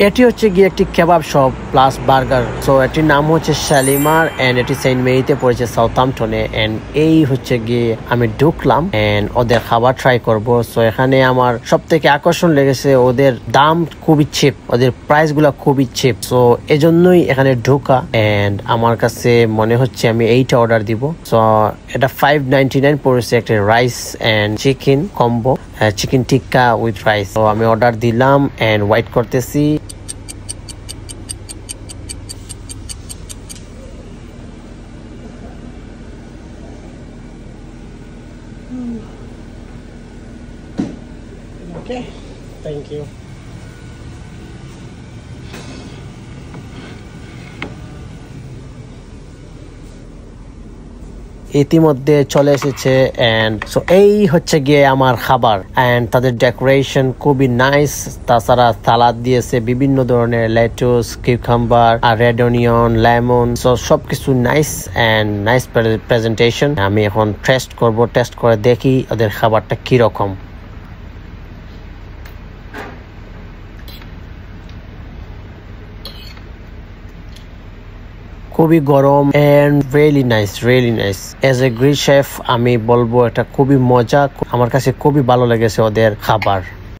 এটি হচ্ছে গিয়ে একটি কেবাব শপ প্লাস বার্গার। সো এটির নাম হচ্ছে শালিমার এন্ড এটি সেন্ট মেরিতে পড়েছে সাউথহ্যাম্পটনে। এন্ড এই হচ্ছে গিয়ে আমি ঢুকলাম এন্ড ওদের খাবার ট্রাই করব। সো এখানে আমার সব থেকে আকর্ষণ লেগেছে ওদের দাম খুবই চিপ, ওদের প্রাইস গুলা খুবই চিপ। সো এজন্যই এখানে ঢোকা এন্ড আমার কাছে মনে হচ্ছে আমি এইটা অর্ডার দিব। সো এটা 5.99 পড়েছে, একটা rice and chicken combo, chicken tikka with rice. তো আমি অর্ডার দিলাম এন্ড ওয়েট করতেছি। Okay, thank you. ইতিমধ্যে চলে এসেছে এন্ড সো এই হচ্ছে গিয়ে আমার খাবার এন্ড তাদের ডেকোরেশন খুবই নাইস। তাছাড়া সালাদ দিয়েছে বিভিন্ন ধরনের, লেটুস, কিউকাম্বার আর রেড অনিয়ন, লেমন। সো সবকিছু নাইস এন্ড নাইস প্রেজেন্টেশন। আমি এখন টেস্ট করব, টেস্ট করে দেখি ওদের খাবারটা কিরকম। খুবই গরম and really nice, really nice. As a grill chef আমি বলবো এটা খুবই মজা, আমার কাছে খুবই ভালো লেগেছে ওদের খাবার।